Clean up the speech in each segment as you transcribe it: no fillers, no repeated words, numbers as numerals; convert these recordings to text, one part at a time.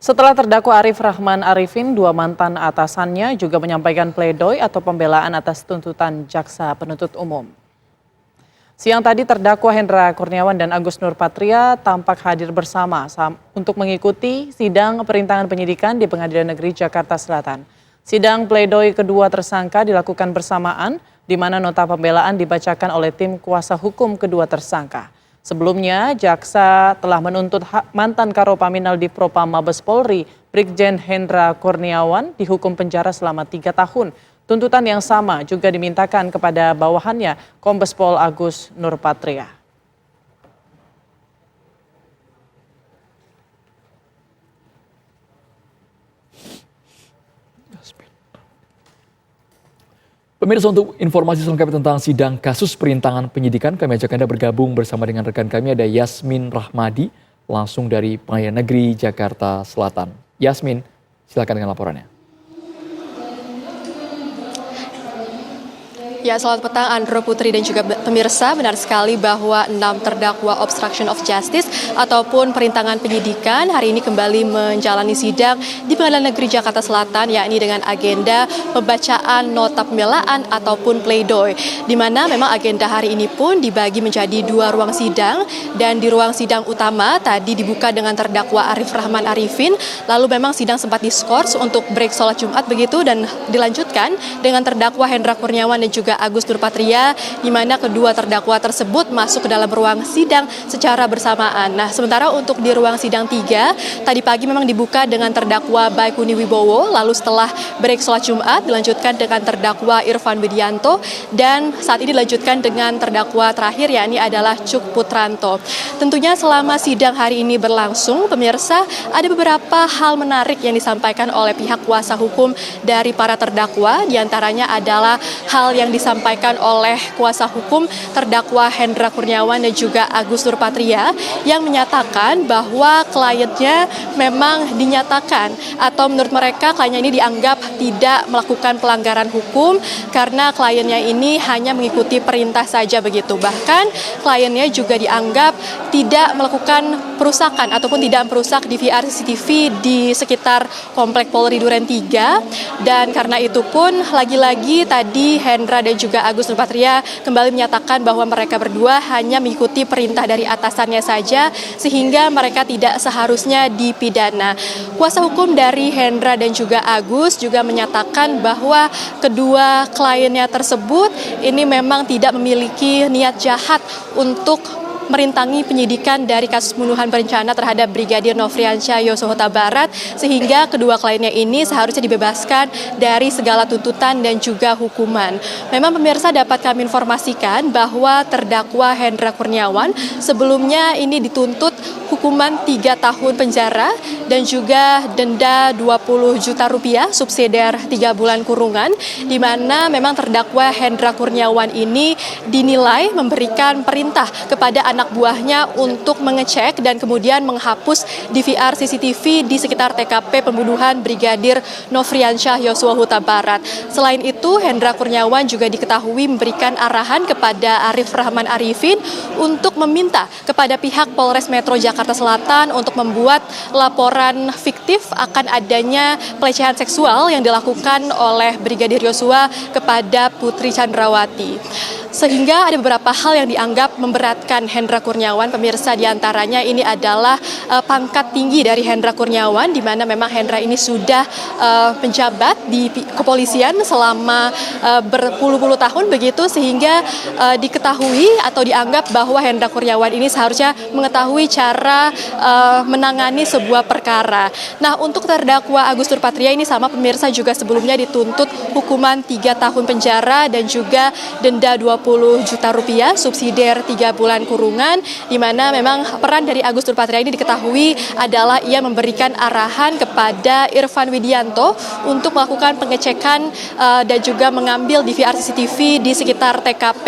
Setelah terdakwa Arif Rahman Arifin, dua mantan atasannya juga menyampaikan pledoi atau pembelaan atas tuntutan jaksa penuntut umum. Siang tadi terdakwa Hendra Kurniawan dan Agus Nurpatria tampak hadir bersama untuk mengikuti sidang perintangan penyidikan di Pengadilan Negeri Jakarta Selatan. Sidang pledoi kedua tersangka dilakukan bersamaan, di mana nota pembelaan dibacakan oleh tim kuasa hukum kedua tersangka. Sebelumnya, jaksa telah menuntut mantan Karopaminal di Propam Mabes Polri, Brigjen Hendra Kurniawan, dihukum penjara selama 3 tahun. Tuntutan yang sama juga dimintakan kepada bawahannya, Kombes Pol Agus Nurpatria. Pemirsa, untuk informasi selengkapnya tentang sidang kasus perintangan penyidikan, kami ajak Anda bergabung bersama dengan rekan kami, ada Yasmin Rahmadi, langsung dari Pengadilan Negeri Jakarta Selatan. Yasmin, silakan dengan laporannya. Ya, selamat petang Andro, Putri dan juga pemirsa. Benar sekali bahwa 6 terdakwa obstruction of justice ataupun perintangan penyidikan hari ini kembali menjalani sidang di Pengadilan Negeri Jakarta Selatan, yakni dengan agenda pembacaan nota pembelaan ataupun pledoi, di mana memang agenda hari ini pun dibagi menjadi 2 ruang sidang, dan di ruang sidang utama tadi dibuka dengan terdakwa Arif Rahman Arifin, lalu memang sidang sempat diskors untuk break sholat Jumat begitu, dan dilanjutkan dengan terdakwa Hendra Kurniawan dan juga Agus Nurpatria, di mana kedua terdakwa tersebut masuk ke dalam ruang sidang secara bersamaan. Nah, sementara untuk di ruang sidang 3, tadi pagi memang dibuka dengan terdakwa Baikuni Wibowo, lalu setelah break sholat Jumat dilanjutkan dengan terdakwa Irfan Widianto, dan saat ini dilanjutkan dengan terdakwa terakhir yakni adalah Cuk Putranto. Tentunya selama sidang hari ini berlangsung, pemirsa, ada beberapa hal menarik yang disampaikan oleh pihak kuasa hukum dari para terdakwa, diantaranya adalah hal yang disampaikan oleh kuasa hukum terdakwa Hendra Kurniawan dan juga Agus Nurpatria, yang menyatakan bahwa kliennya memang dinyatakan atau menurut mereka kliennya ini dianggap tidak melakukan pelanggaran hukum karena kliennya ini hanya mengikuti perintah saja begitu. Bahkan kliennya juga dianggap tidak melakukan perusakan ataupun tidak merusak DVR CCTV di sekitar Komplek Polri Duren 3, dan karena itu pun lagi-lagi tadi Hendra dan juga Agus Nurpatria kembali menyatakan bahwa mereka berdua hanya mengikuti perintah dari atasannya saja, sehingga mereka tidak seharusnya dipidana. Kuasa hukum dari Hendra dan juga Agus juga menyatakan bahwa kedua kliennya tersebut ini memang tidak memiliki niat jahat untuk merintangi penyidikan dari kasus pembunuhan berencana terhadap Brigadir Nofriansyah Yosua Huta Barat, sehingga kedua kliennya ini seharusnya dibebaskan dari segala tuntutan dan juga hukuman. Memang pemirsa, dapat kami informasikan bahwa terdakwa Hendra Kurniawan sebelumnya ini dituntut hukuman 3 tahun penjara dan juga denda 20 juta rupiah subsidiar 3 bulan kurungan, di mana memang terdakwa Hendra Kurniawan ini dinilai memberikan perintah kepada anak buahnya untuk mengecek dan kemudian menghapus DVR CCTV di sekitar TKP pembunuhan Brigadir Nofriansyah Yosua Huta Barat. Selain itu, Hendra Kurniawan juga diketahui memberikan arahan kepada Arif Rahman Arifin untuk meminta kepada pihak Polres Metro Jakarta Selatan untuk membuat laporan fiktif akan adanya pelecehan seksual yang dilakukan oleh Brigadir Yosua kepada Putri Chandrawati. Sehingga ada beberapa hal yang dianggap memberatkan Hendra Kurniawan, pemirsa, diantaranya ini adalah pangkat tinggi dari Hendra Kurniawan, di mana memang Hendra ini sudah menjabat di kepolisian selama berpuluh-puluh tahun begitu, sehingga diketahui atau dianggap bahwa Hendra Kurniawan ini seharusnya mengetahui cara menangani sebuah perkara. Nah, untuk terdakwa Agus Nurpatria ini sama, pemirsa, juga sebelumnya dituntut hukuman 3 tahun penjara dan juga denda 20 juta rupiah subsidiar 3 bulan kurungan, di mana memang peran dari Agus Nurpatria ini diketahui adalah ia memberikan arahan kepada Irfan Widianto untuk melakukan pengecekan dan juga mengambil DVR CCTV di sekitar TKP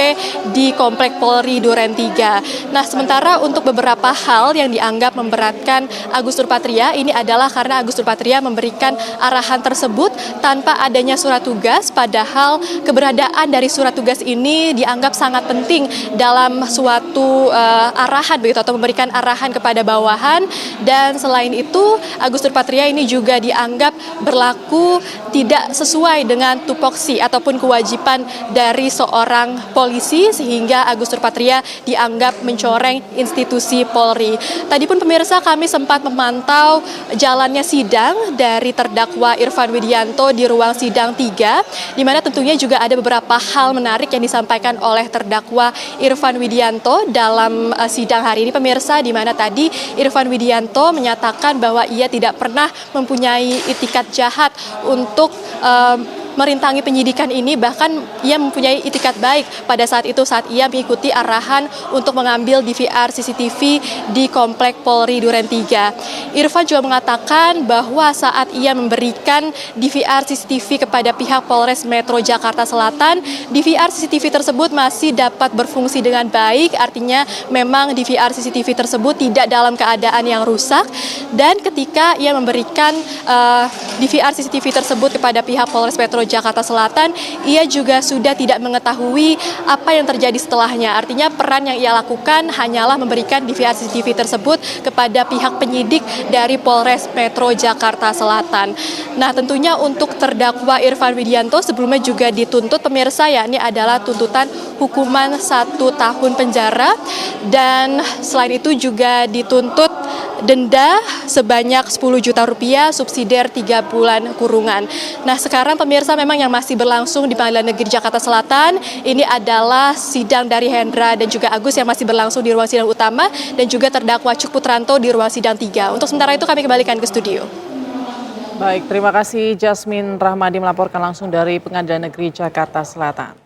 di Komplek Polri Duren 3. Nah, sementara untuk beberapa hal yang dianggap memberatkan Agus Nurpatria ini adalah karena Agus Nurpatria memberikan arahan tersebut tanpa adanya surat tugas, padahal keberadaan dari surat tugas ini dianggap sangat penting dalam suatu arahan begitu, atau memberikan arahan kepada bawahan. Dan selain itu Agus Nurpatria ini juga dianggap berlaku tidak sesuai dengan tupoksi ataupun kewajiban dari seorang polisi, sehingga Agus Nurpatria dianggap mencoreng institusi Polri. Tadi pun pemirsa, kami sempat memantau jalannya sidang dari terdakwa Irfan Widianto di ruang sidang 3, di mana tentunya juga ada beberapa hal menarik yang disampaikan oleh terdakwa Irfan Widianto dalam sidang hari ini pemirsa, di mana tadi Irfan Widianto menyatakan bahwa ia tidak pernah mempunyai itikat jahat untuk merintangi penyidikan ini, bahkan ia mempunyai itikat baik pada saat itu saat ia mengikuti arahan untuk mengambil DVR CCTV di Komplek Polri Duren 3. Irfan juga mengatakan bahwa saat ia memberikan DVR CCTV kepada pihak Polres Metro Jakarta Selatan, DVR CCTV tersebut masih dapat berfungsi dengan baik, artinya memang DVR CCTV tersebut tidak dalam keadaan yang rusak. Dan ketika ia memberikan DVR CCTV tersebut kepada pihak Polres Metro Jakarta Selatan, ia juga sudah tidak mengetahui apa yang terjadi setelahnya. Artinya peran yang ia lakukan hanyalah memberikan DVR CCTV tersebut kepada pihak penyidik dari Polres Metro Jakarta Selatan. Nah, tentunya untuk terdakwa Irfan Widianto sebelumnya juga dituntut pemirsa, yakni adalah tuntutan hukuman 1 tahun penjara, dan selain itu juga dituntut denda sebanyak 10 juta rupiah, subsidiar 3 bulan kurungan. Nah, sekarang pemirsa memang yang masih berlangsung di Pengadilan Negeri Jakarta Selatan ini adalah sidang dari Hendra dan juga Agus yang masih berlangsung di ruang sidang utama, dan juga terdakwa Cuk Putranto di ruang sidang 3. Untuk sementara itu kami kembalikan ke studio. Baik, terima kasih Jasmine Rahmadi melaporkan langsung dari Pengadilan Negeri Jakarta Selatan.